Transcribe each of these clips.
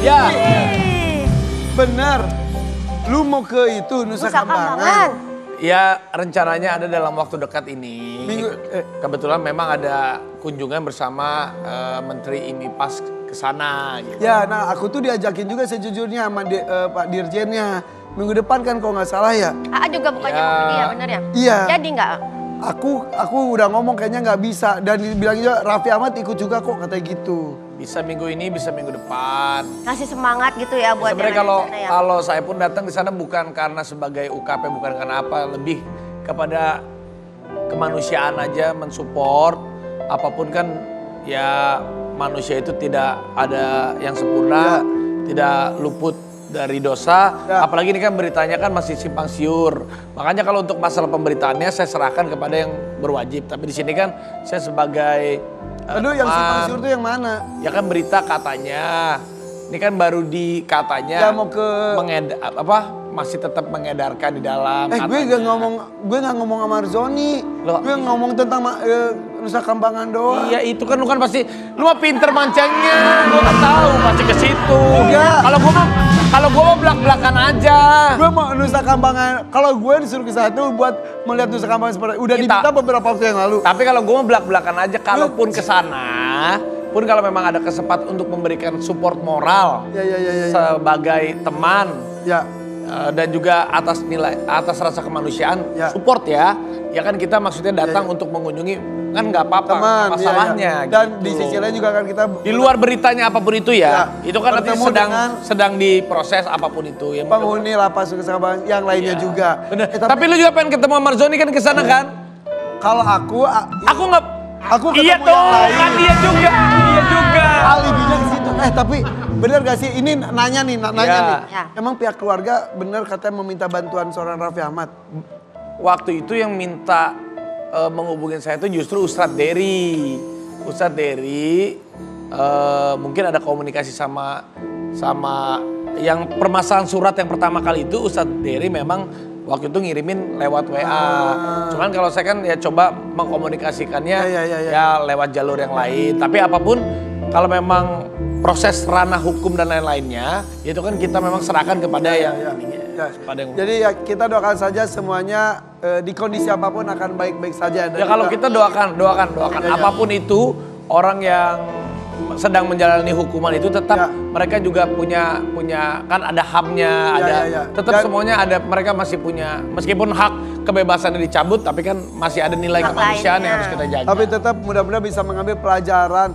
Ya. Bener. Lu mau ke itu Nusa Kambangan? Ya rencananya ada dalam waktu dekat ini. Kebetulan memang ada kunjungan bersama Menteri IMIPAS ke sana. Gitu. Ya, nah aku tuh diajakin juga sejujurnya sama Pak Dirjennya. Minggu depan kan kalau nggak salah ya. Juga bukannya mau pergi ya, bener ya? Iya. Jadi nggak? Aku udah ngomong kayaknya nggak bisa. Dan dibilang juga Raffi Ahmad ikut juga kok katanya gitu. Bisa minggu ini, bisa minggu depan. Kasih semangat gitu ya buat sebenarnya ya. kalau saya pun datang di sana bukan karena sebagai UKP, bukan karena apa, lebih kepada kemanusiaan aja, mensupport. Apapun kan ya manusia itu tidak ada yang sempurna, tidak luput dari dosa. Apalagi ini kan beritanya kan masih simpang siur. Makanya kalau untuk masalah pemberitaannya saya serahkan kepada yang berwajib. Tapi di sini kan saya sebagai aduh, yang simpang siur itu yang mana? Ya kan berita katanya. Ini kan baru katanya. Ya mau ke masih tetap mengedarkan di dalam. Gue nggak ngomong sama Arzoni. Gue ngomong tentang Nusa Kambangan doang. Iya itu kan lu kan pasti lu mah pinter mancangnya. Lu kan tahu pasti ke situ. Kalau gue mau belak-belakan aja. Gue mau Nusa Kambangan. Kalau gue disuruh ke sana tuh buat melihat Nusa Kambangan seperti udah diminta beberapa waktu yang lalu. Tapi kalau gue mau belak-belakan aja, kalaupun ke sana, pun kalau memang ada kesempatan untuk memberikan support moral sebagai teman, dan juga atas rasa kemanusiaan, support ya kan kita maksudnya datang untuk mengunjungi. Kan nggak apa-apa masalahnya. Dan gitu. di sisi lain juga kan kita di luar beritanya apapun itu itu kan nanti sedang diproses apapun itu. Ya, penghuni lapas Nusa Kambangan yang lainnya juga. Bener. Tapi lu juga pengen ketemu sama Zoni kan ke sana kan? Kalau aku nggak. Aku ketemu iya tuh, yang lain. Kan dia juga. Alibinya ke situ. Tapi bener gak sih? Ini nanya nih. Emang pihak keluarga bener katanya meminta bantuan seorang Raffi Ahmad? Waktu itu yang minta menghubungin saya itu justru Ustadz Dery. Ustadz Dery mungkin ada komunikasi sama yang permasalahan surat yang pertama kali itu Ustadz Dery memang waktu itu ngirimin lewat WA. Cuman kalau saya kan ya coba mengkomunikasikannya ya lewat jalur yang lain. Tapi apapun kalau memang proses ranah hukum dan lain-lainnya itu kan kita memang serahkan kepada yang jadi ya kita doakan saja semuanya di kondisi apapun akan baik-baik saja. Ya kalau kita doakan apapun itu orang yang sedang menjalani hukuman itu tetap mereka juga punya kan ada HAM-nya, tetap semuanya ada, mereka masih punya meskipun hak kebebasannya dicabut tapi kan masih ada nilai kemanusiaan yang harus kita jaga. Tapi tetap mudah-mudahan bisa mengambil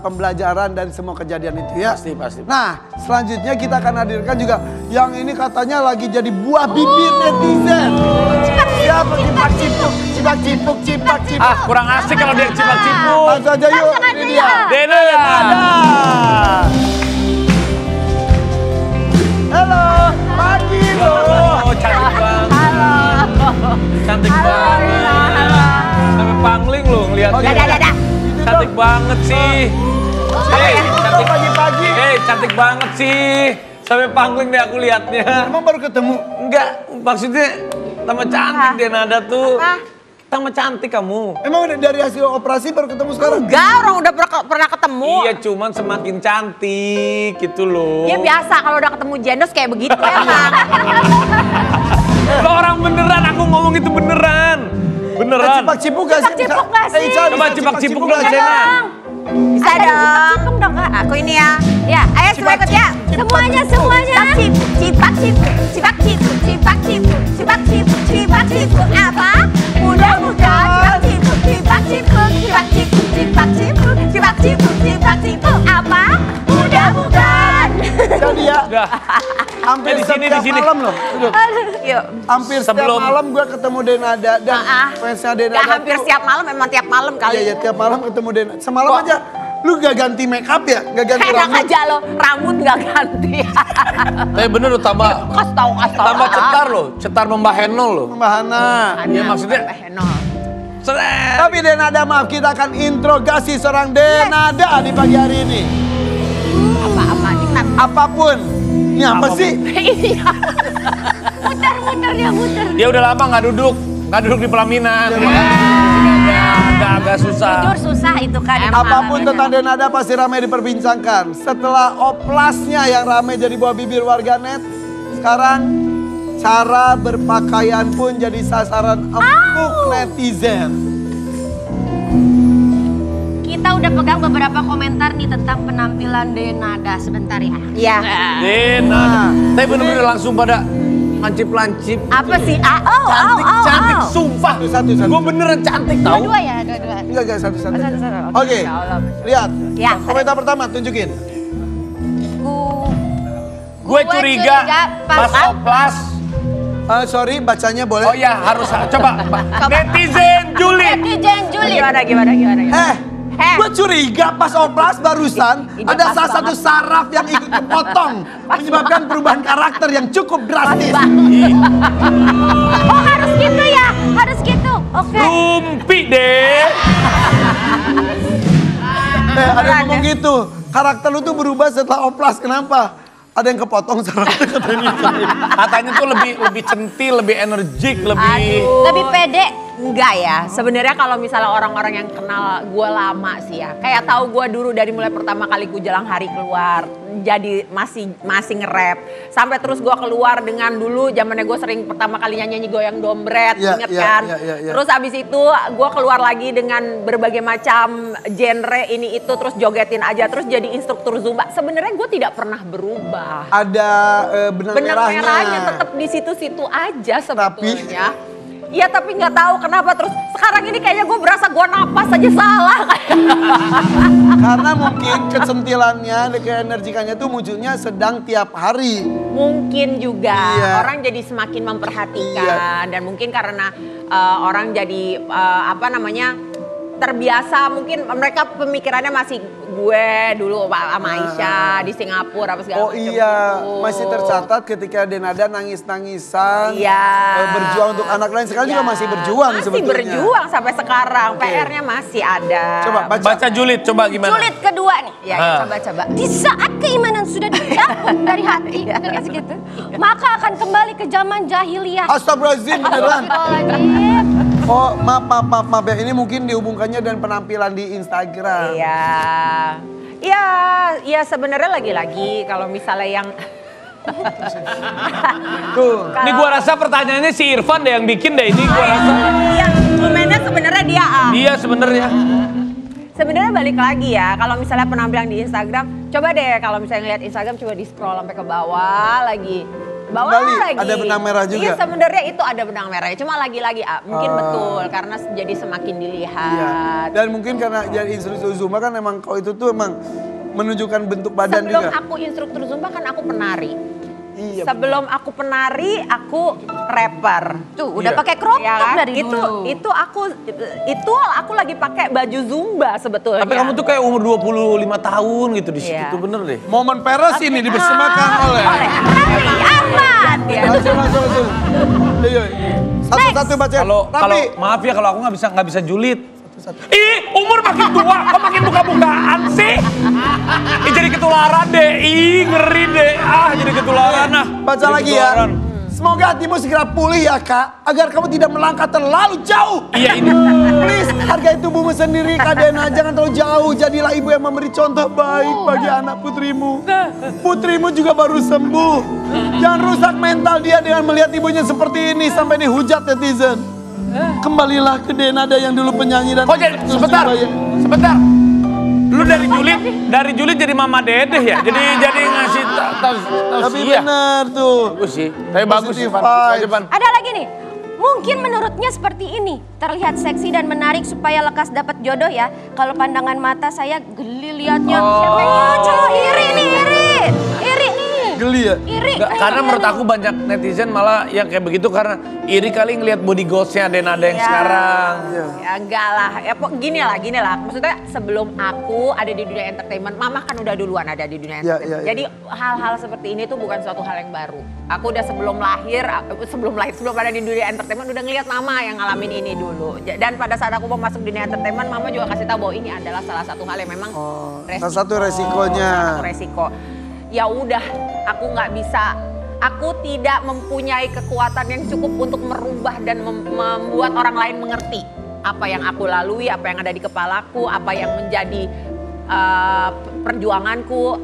pembelajaran dari semua kejadian itu ya. Pasti. Nah, selanjutnya kita akan hadirkan juga yang ini katanya lagi jadi buah bibir netizen. Siapa cipak cipuk. Kurang asik kalau dia cipak-cipuk. Langsung aja yuk, ini dia. Denada. Halo, pagi loh. Cantik banget. Cantik banget. Sampai pangling loh ngeliatnya. Cantik banget sih. Cantik pagi-pagi. Cantik banget sih. Sampai pangling deh aku liatnya. Emang baru ketemu? Enggak, maksudnya tambah cantik Denada tuh. Tambah cantik kamu. Emang dari hasil operasi baru ketemu sekarang? Enggak, orang udah pernah ketemu. Iya, cuman semakin cantik gitu loh. Ya biasa kalau udah ketemu Jendos kayak begitu emang. Lo orang beneran, aku ngomong itu beneran. Beneran. Cipak-cipuk gak sih? Cipak-cipuk gak sih? Coba cipak-cipuk dong, Dena. Bisa dong. Cipak dong, Kak. Aku ini ya. Ya, ayo semua ikut ya. Semuanya. Cipak-cipuk. Apa? Mudah-mudahan. Cipak-cipuk. Apa? Mudah-mudahan. Jadi ya. Udah. Hampir di sini. malam loh. Yuk. Hampir setiap malam gue ketemu Denada dan fansnya Denada. Gak hampir setiap malam, memang tiap malam kali. Iya, tiap malam ketemu Denada. Semalam aja, lu gak ganti make up ya? Gak ganti enak rambut? aja lo, rambut gak ganti. Tapi bener lo tambah Tambah cetar lo, cetar Mbak Henol lo. Mbak Hana. Iya maksudnya. Tapi Denada maaf, kita akan interogasi seorang Denada di pagi hari ini. Apapun. Ini apa sih? Muter. Dia udah lama gak duduk. Nggak duduk di pelaminan. Agak susah. Jujur susah itu kan. Apapun tentang Denada pasti ramai diperbincangkan. Setelah oplasnya yang ramai jadi buah bibir warganet, sekarang cara berpakaian pun jadi sasaran empuk netizen. Kita udah pegang beberapa komentar nih tentang penampilan Denada. Sebentar ya. Iya. Denada. Tapi bener-bener langsung pada lancip-lancip. Apa sih? Cantik, sumpah. Satu. Gue beneran cantik tau. Dua ya, dua. Enggak, satu. Satu. Oke, lihat. Ya. Komentar pertama, tunjukin. Gue curiga pas oplas. Sorry, bacanya boleh? Oh iya, harus. Coba. Netizen Julid. Gimana? Gue curiga pas oplas barusan ada salah satu saraf yang ikut kepotong, menyebabkan perubahan karakter yang cukup drastis. Oh harus gitu ya, harus gitu. Oke. Rumpi deh. Ada yang ngomong gitu, karakter lu tuh berubah setelah oplas, kenapa? Ada yang kepotong sarafnya katanya. Katanya tuh lebih centil, lebih energik, Lebih pede. Enggak ya, sebenarnya kalau misalnya orang-orang yang kenal gue lama sih ya, kayak tahu gue dulu dari mulai pertama kali gue Jelang Hari keluar, jadi masih nge-rap, sampai terus gue keluar dengan dulu zamannya gue sering pertama kali nyanyi goyang dompet, inget kan? Terus abis itu gue keluar lagi dengan berbagai macam genre ini itu, terus jogetin aja, terus jadi instruktur Zumba. Sebenarnya gue tidak pernah berubah. Ada benang merahnya tetap di situ-situ aja sebetulnya. Iya tapi nggak tahu kenapa terus sekarang ini kayaknya gue berasa gue napas aja salah. Karena mungkin kecentilannya, keenergikannya tuh munculnya sedang tiap hari. Mungkin juga orang jadi semakin memperhatikan dan mungkin karena orang jadi terbiasa, mungkin mereka pemikirannya masih gue dulu sama Aisyah di Singapura apa segala macam. Oh iya, masih tercatat ketika Denada nangis-nangisan, berjuang untuk anak lain. Sekarang juga masih berjuang sebetulnya. Masih berjuang sampai sekarang, PR-nya masih ada. Coba baca Julid, coba gimana? Julid kedua nih, coba. Di saat keimanan sudah dicabut dari hati, gitu, maka akan kembali ke zaman jahiliyah. Astagfirullahaladzim, beneran. Oh maaf ya, ini mungkin dihubungkannya dan penampilan di Instagram. Iya sebenarnya lagi-lagi kalau misalnya yang tuh. Ini gua rasa pertanyaannya si Irfan deh yang bikin deh ini gua rasa. Yang komennya sebenarnya dia. Dia sebenarnya. Sebenarnya balik lagi ya, kalau misalnya penampilan di Instagram, coba deh kalau misalnya ngeliat Instagram coba di scroll sampai ke bawah lagi. Ada benang merah juga. Iya sebenarnya itu ada benang merahnya, cuma lagi-lagi mungkin betul karena jadi semakin dilihat. Dan mungkin karena jadi instruktur Zumba kan emang kalau itu tuh emang menunjukkan bentuk badan Sebelum juga. aku instruktur Zumba kan aku penari. Iya. Sebelum aku penari, aku rapper. Tuh, udah pakai crop top dari dulu. Itu aku lagi pakai baju Zumba sebetulnya. Tapi kamu tuh kayak umur 25 tahun gitu di situ tuh bener deh. Momen peres ini dipersembahkan oleh. Raffi Ahmad. Langsung. Satu-satu baca. Kalau maaf ya kalau aku nggak bisa julid. Ih, umur makin tua, kok makin buka-bukaan sih? Jadi ketularan deh, ngeri deh. Jadi ketularan Baca lagi ya. Semoga hatimu segera pulih ya kak, agar kamu tidak melangkah terlalu jauh. Iya ini. Please, hargai tubuhmu sendiri Kak Dena, jangan terlalu jauh. Jadilah ibu yang memberi contoh baik bagi anak putrimu. Putrimu juga baru sembuh. Jangan rusak mental dia dengan melihat ibunya seperti ini sampai dihujat netizen. Kembalilah ke Denada yang dulu penyanyi dan... Kok jadi, sebentar. Lu dari Julid jadi Mama Dedeh ya? Jadi ngasih Tapi benar tuh. Bagus sih. Tapi bagus sih. Ada lagi nih. Mungkin menurutnya seperti ini. Terlihat seksi dan menarik supaya lekas dapat jodoh ya. Kalau pandangan mata saya geli liatnya. Cowok iri nih, iri nih. Geli ya? Iri. Karena menurut aku banyak netizen malah yang kayak begitu karena iri kali ngelihat body goals-nya Denada yang sekarang. Ya enggak lah. Ya gini lah. Maksudnya sebelum aku ada di dunia entertainment, Mama kan udah duluan ada di dunia entertainment. Jadi hal-hal seperti ini tuh bukan suatu hal yang baru. Aku udah sebelum ada di dunia entertainment udah ngelihat Mama yang ngalamin ini dulu. Dan pada saat aku mau masuk dunia entertainment, Mama juga kasih tahu bahwa ini adalah salah satu hal yang memang salah satu resikonya. Salah satu resiko. Ya udah, aku nggak bisa aku tidak mempunyai kekuatan yang cukup untuk merubah dan membuat orang lain mengerti apa yang aku lalui, apa yang ada di kepalaku, apa yang menjadi perjuanganku,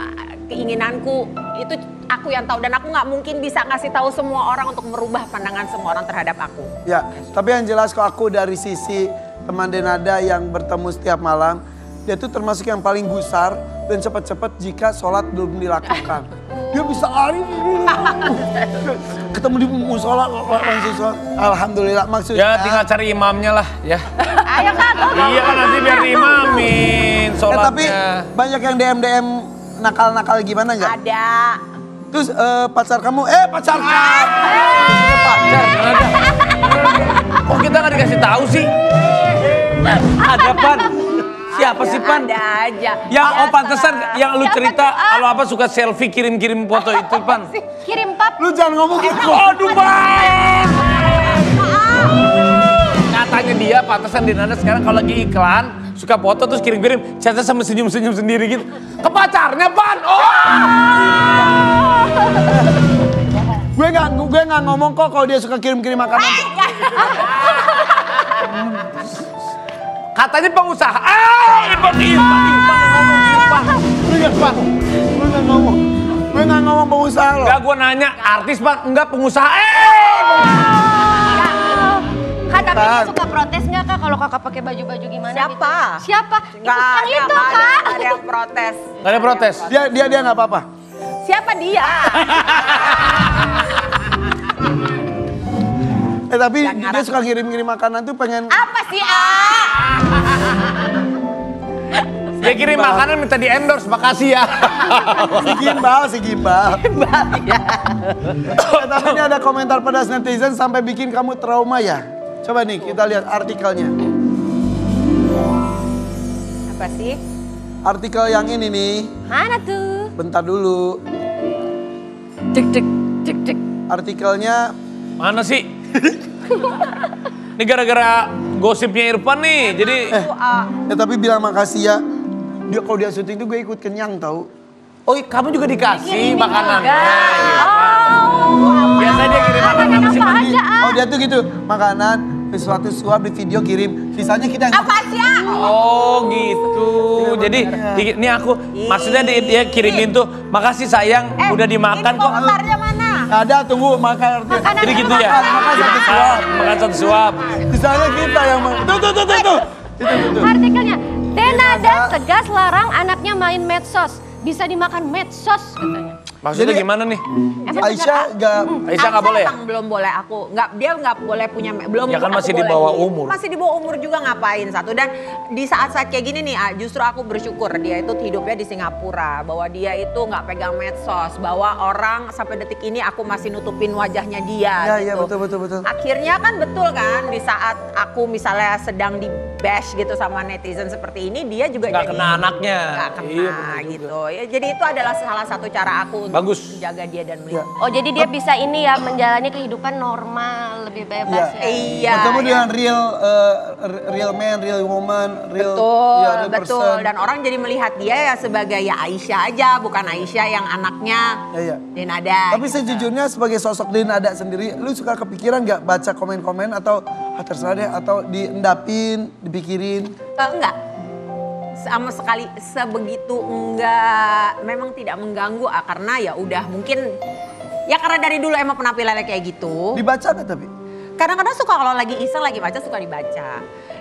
keinginanku. Itu aku yang tahu dan aku nggak mungkin bisa ngasih tahu semua orang untuk merubah pandangan semua orang terhadap aku. Ya, tapi yang jelas kok aku dari sisi teman Denada yang bertemu setiap malam, dia tuh termasuk yang paling gusar dan cepat-cepat jika sholat belum dilakukan. Dia bisa lari, ketemu di musola langsung sholat. Alhamdulillah maksudnya. Ya tinggal cari imamnya lah ya. Ayo Kak, Iya kan nanti biar diimamin sholatnya. Tapi banyak yang DM nakal-nakal gimana nggak? ada. Terus pacar kamu, pacar kamu. Pacar, ada. Kok kita nggak dikasih tahu sih? Ada Pan. Siapa sih Pan? Ada aja. Yang Biasa. pantesan yang lu Siapa cerita tuh? kalau apa suka selfie kirim-kirim foto itu Pan. Kirim pap. Lu jangan ngomong gitu. Aduh Pan. Katanya dia pantesan di Nada sekarang kalau lagi iklan suka foto terus kirim-kirim chatnya sama senyum-senyum sendiri gitu. Ke pacarnya Pan. Gue nggak ngomong kok kalau dia suka kirim-kirim makanan. Katanya pengusaha. Irfan. Lu nggak ngomong. Gue nggak ngomong pengusaha lo. Enggak, gue nanya artis Pan, enggak pengusaha. Kak, tapi dia suka protes nggak Kak kalau Kakak pakai baju-baju gimana Siapa? gitu? Siapa? Nggak Yang ada, itu nggak Kak. ada yang protes. Enggak ada protes. Dia nggak apa-apa. Siapa dia? Tapi dia suka kirim-kirim makanan tuh pengen. Apa sih Dia kirim makanan minta di endorse, makasih ya. Si gimbal. Tapi ini ada komentar pedas netizen sampai bikin kamu trauma ya. Coba nih kita lihat artikelnya. Apa sih? Artikel yang ini nih. Mana tuh? Bentar dulu. Cek. Artikelnya Mana sih? Ini gara-gara gosipnya Irfan nih, jadi tapi bilang makasih ya. Dia kalau dia syuting tuh gue ikut kenyang tau. oh kamu juga dikasih makanan. Oh. Biasanya dia kirim makanan Apa sih. aja? Oh dia tuh gitu makanan sesuatu suap di video kirim. Sisanya kita yang Apa sih? Oh gitu. Jadi ini aku maksudnya dia kirimin tuh makasih sayang udah dimakan Ini kok. komentarnya mana? ada tunggu makan. Jadi gitu ya. Makan satu suap. Sisanya kita yang tuh. Itu. Artikelnya, Denada tegas larang anaknya main medsos. Bisa dimakan medsos katanya. Maksudnya Jadi- gimana nih? Aisyah gak. Aisyah nggak boleh ya? Emang belum boleh aku. Dia nggak boleh punya belum. Ya kan aku masih di bolehin. bawah umur. Masih di bawah umur juga ngapain satu. Dan di saat-saat kayak gini nih, justru aku bersyukur dia itu hidupnya di Singapura, bahwa dia itu nggak pegang medsos, bahwa orang sampai detik ini aku masih nutupin wajahnya dia. Iya gitu. betul. Akhirnya kan betul kan di saat aku misalnya sedang di bash gitu sama netizen seperti ini, dia juga Nggak jadi kena anaknya. nggak kena Iya, betul gitu. Ya, jadi itu adalah salah satu cara aku untuk Bagus. menjaga dia dan melindungi. Oh jadi dia bisa ini ya menjalani kehidupan normal lebih bebas ya. Iya. Bertemu ya. dengan real man, real woman, real Betul, real betul. person. Dan orang jadi melihat dia ya sebagai ya Aisyah aja, bukan Aisyah yang anaknya Iya. Denada. Tapi sejujurnya sebagai sosok Denada sendiri, lu suka kepikiran nggak baca komen-komen atau terserah deh atau diendapin, dipikirin? Enggak. Sama sekali sebegitu enggak, memang tidak mengganggu karena ya udah mungkin ya karena dari dulu emang penampilannya kayak gitu. Dibaca nggak tapi? Kadang-kadang suka kalau lagi iseng lagi baca suka dibaca.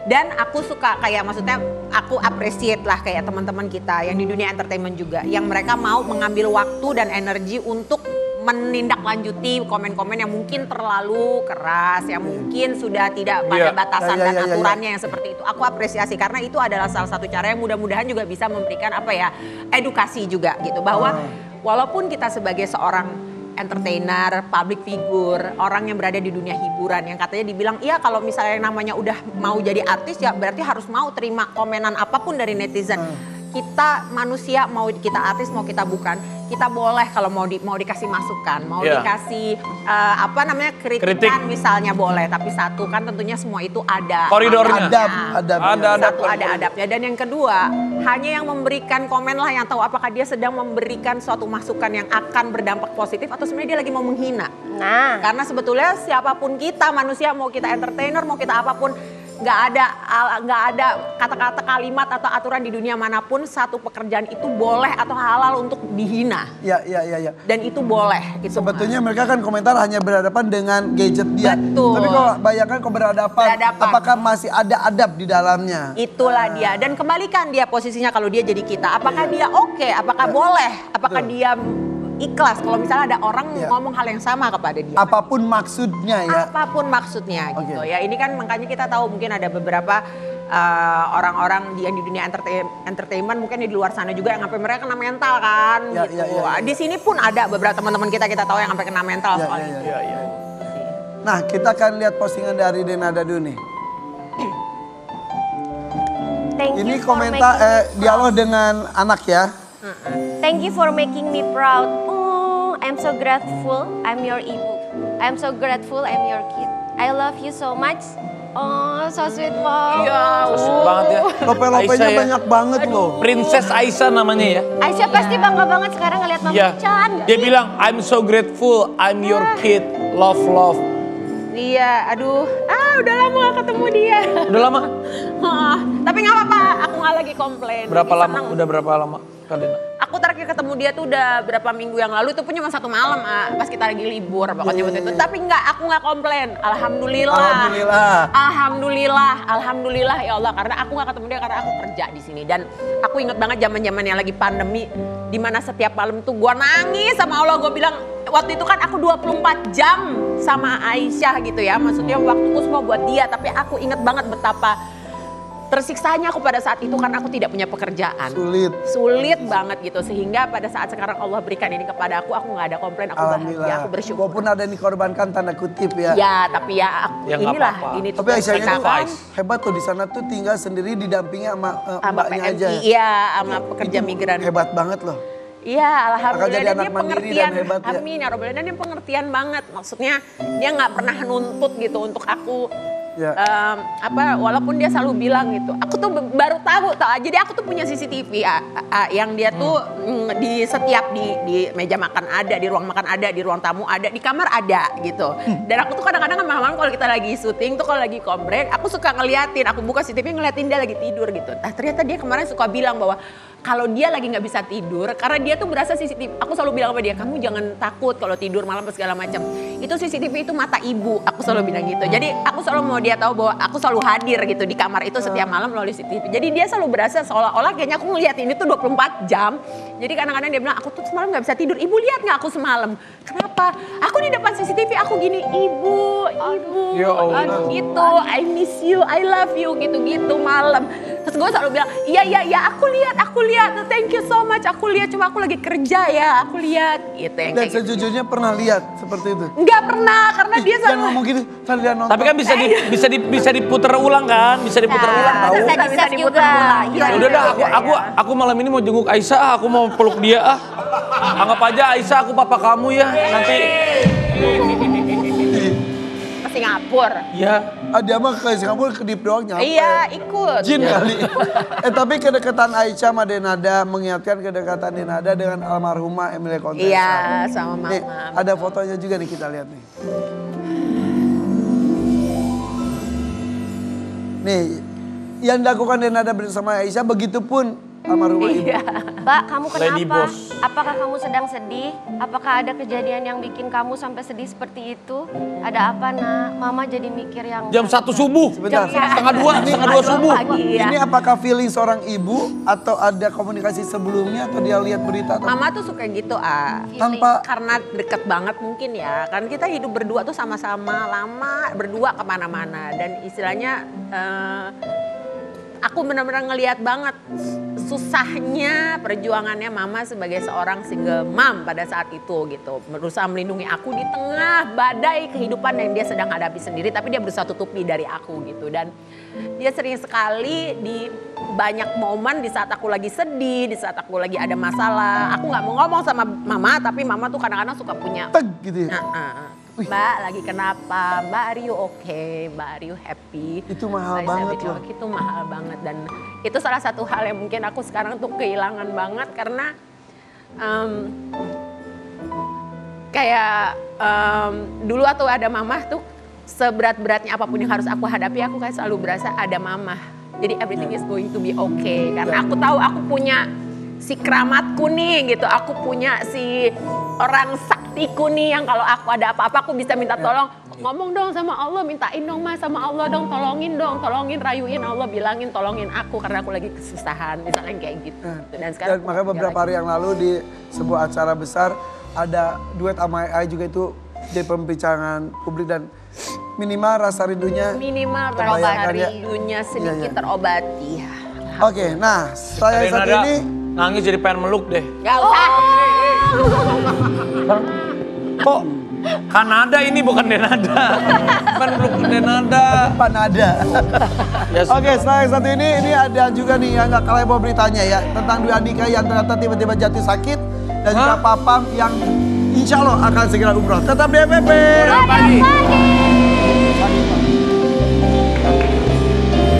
Dan aku suka kayak maksudnya aku appreciate lah kayak teman-teman kita yang di dunia entertainment juga. Yang mereka mau mengambil waktu dan energi untuk menindaklanjuti komen-komen yang mungkin terlalu keras, yang mungkin sudah tidak pada batasan dan aturannya yang seperti itu. Aku apresiasi karena itu adalah salah satu cara yang mudah-mudahan juga bisa memberikan apa ya, edukasi juga gitu. Bahwa walaupun kita sebagai seorang entertainer, public figure, orang yang berada di dunia hiburan yang katanya dibilang iya kalau misalnya yang namanya udah mau jadi artis ya berarti harus mau terima komenan apapun dari netizen. kita manusia, mau kita artis, mau kita bukan, kita boleh kalau mau dikasih masukan, mau dikasih kritikan misalnya boleh. Tapi satu kan tentunya semua itu ada koridornya. Ada adabnya. Dan yang kedua, hanya yang memberikan komen lah yang tahu apakah dia sedang memberikan suatu masukan yang akan berdampak positif atau sebenarnya dia lagi mau menghina. Nah, Karena sebetulnya siapapun kita manusia, mau kita entertainer, mau kita apapun, nggak ada kata-kata, kalimat atau aturan di dunia manapun satu pekerjaan itu boleh atau halal untuk dihina. Ya. Dan itu boleh. Gitu, Sebetulnya mereka kan komentar hanya berhadapan dengan gadget dia. Betul. Tapi kalau bayangkan kau berhadapan, apakah masih ada adab di dalamnya? Itulah dia. Dan kembalikan dia posisinya kalau dia jadi kita. Apakah dia oke? Apakah boleh? Apakah dia ikhlas kalau misalnya ada orang ngomong hal yang sama kepada dia. Apapun maksudnya ya. Apapun maksudnya gitu ya. Ini kan makanya kita tahu mungkin ada beberapa orang-orang di dunia entertainment mungkin di luar sana juga yang sampai mereka kena mental kan gitu. Di sini pun ada beberapa teman-teman kita tahu yang sampai kena mental soal itu. Nah, kita akan lihat postingan dari Denada dulu nih. Ini komentar dialog dengan anak ya. Thank you for making me proud. I'm so grateful I'm your ibu. I'm so grateful I'm your kid. I love you so much. Oh, so sweet mom. Iya, so sweet banget ya. Lope-lopenya banyak banget loh. Princess Aisyah namanya ya. Aisyah pasti bangga banget sekarang ngeliat mama Chan. Dia bilang, I'm so grateful, I'm your kid, love. Iya, aduh, udah lama gak ketemu dia. Udah lama? Tapi gak apa-apa, aku gak lagi komplain. Berapa lama? Udah berapa lama, Kadena? Aku terakhir ketemu dia tuh udah berapa minggu yang lalu, itu pun cuma 1 malam, pas kita lagi libur pokoknya waktu itu. Tapi aku gak komplain, Alhamdulillah ya Allah. Karena aku gak ketemu dia karena aku kerja di sini. Dan aku inget banget zaman-zaman yang lagi pandemi, dimana setiap malam tuh gue nangis sama Allah, gue bilang, waktu itu kan aku 24 jam sama Aisyah gitu ya. Maksudnya waktuku semua buat dia. Tapi aku inget banget betapa tersiksanya aku pada saat itu karena aku tidak punya pekerjaan. Sulit banget gitu. Sehingga pada saat sekarang Allah berikan ini kepada aku gak ada komplain. Aku bahagia, aku bersyukur. Walaupun ada yang dikorbankan tanda kutip ya. Ya tapi ya inilah. Ini tapi Aisyahnya tuh hebat tuh, di sana tuh tinggal sendiri didampingi sama mbaknya aja. Iya, sama pekerja migran. Hebat banget loh. Iya, alhamdulillah dia pengertian. Hebat, amin ya robbal alamin. Dia pengertian banget. Maksudnya dia nggak pernah nuntut gitu untuk aku. Walaupun dia selalu bilang gitu. Aku tuh baru tahu. Jadi aku tuh punya CCTV yang dia tuh di setiap di meja makan ada, di ruang makan ada, di ruang tamu ada, di kamar ada gitu. Dan aku tuh kadang-kadang malam-malam kalau kita lagi syuting tuh, kalau lagi kombrek, aku suka ngeliatin. Aku buka CCTV ngeliatin dia lagi tidur gitu. Nah ternyata dia kemarin suka bilang bahwa kalau dia lagi nggak bisa tidur, karena dia tuh berasa CCTV. Aku selalu bilang sama dia, kamu jangan takut kalau tidur malam segala macam. Itu CCTV itu mata ibu. Aku selalu bilang gitu. Jadi aku selalu mau dia tahu bahwa aku selalu hadir gitu di kamar itu setiap malam melalui CCTV. Jadi dia selalu berasa seolah-olah kayaknya aku ngeliat ini tuh 24 jam. Jadi kadang-kadang dia bilang, aku tuh semalam nggak bisa tidur. Ibu lihat nggak aku semalam? Kenapa? Aku di depan CCTV aku gini, ibu. Ya Allah. Gitu, I miss you, I love you gitu-gitu malam. Terus gue selalu bilang, iya aku lihat, thank you so much, aku lihat, cuma aku lagi kerja ya, aku lihat gitu. Dan sejujurnya pernah lihat seperti itu? Enggak pernah, karena dia selalu ngomong gitu, dia nonton. Tapi kan bisa diputer ulang kan, bisa diputer ulang tahu. Bisa diputer ulang. Ya udah dah, aku malam ini mau jenguk Aisyah, aku mau peluk dia Anggap aja Aisyah aku papa kamu ya, nanti. Singapura. Iya. Dia mah ke Singapura kedip doang nyampe. Iya, ikut. Jin kali. Tapi kedekatan Aisyah sama Denada mengingatkan kedekatan Denada dengan almarhumah Emilia Contessa. Iya, sama mama. Nih, ada fotonya juga nih, kita lihat nih. Nih, yang dilakukan Denada bersama Aisyah, begitupun almarhumah ibu. Mbak, kamu Lady kenapa? Boss. Apakah kamu sedang sedih? Apakah ada kejadian yang bikin kamu sampai sedih seperti itu? Ada apa, Nak? Mama jadi mikir yang... Jam 1 subuh. Sebentar. Setengah 2 subuh. Ini apakah feeling seorang ibu atau ada komunikasi sebelumnya atau dia lihat berita? Atau... Mama tuh suka gitu, Tanpa... Karena deket banget mungkin ya. Kan kita hidup berdua tuh sama-sama lama, berdua kemana-mana. Dan istilahnya... aku benar-benar ngelihat banget susahnya perjuangannya mama sebagai seorang single mom pada saat itu gitu. Berusaha melindungi aku di tengah badai kehidupan yang dia sedang hadapi sendiri, tapi dia berusaha tutupi dari aku gitu. Dan dia sering sekali di banyak momen di saat aku lagi sedih, di saat aku lagi ada masalah, aku nggak mau ngomong sama mama, tapi mama tuh kadang-kadang suka punya Teg gitu ya. Mbak lagi kenapa? Mbak are you okay? Mbak are you happy? Itu mahal Saya banget bilang, loh. itu mahal banget dan itu salah satu hal yang mungkin aku sekarang tuh kehilangan banget karena dulu atau ada mamah tuh seberat-beratnya apapun yang harus aku hadapi aku kayak selalu berasa ada mamah. Jadi everything is going to be okay karena aku tahu aku punya si keramatku nih gitu, aku punya si orang saktiku nih yang kalau aku ada apa-apa aku bisa minta tolong. Ngomong dong sama Allah, mintain dong mas sama Allah dong, tolongin, rayuin Allah, bilangin tolongin aku karena aku lagi kesusahan, misalnya kayak gitu. Dan sekarang Dan makanya beberapa hari yang lalu di sebuah acara besar ada duet sama AI juga itu jadi pembicaraan publik dan minimal rasa rindunya rasa rindunya sedikit terobati. Oke, nah saya saat Denada ini nangis jadi pengen meluk deh. Gak usah. Kok Kanada ini bukan Denada. Pengen meluk Denada. Panada. Ya, Oke, setelah yang satu ini ada juga nih yang gak kalah heboh beritanya ya tentang Dwi Andika yang ternyata tiba-tiba jatuh sakit dan juga Papam yang insya Allah akan segera umroh. Tetap di FVP. Pagi.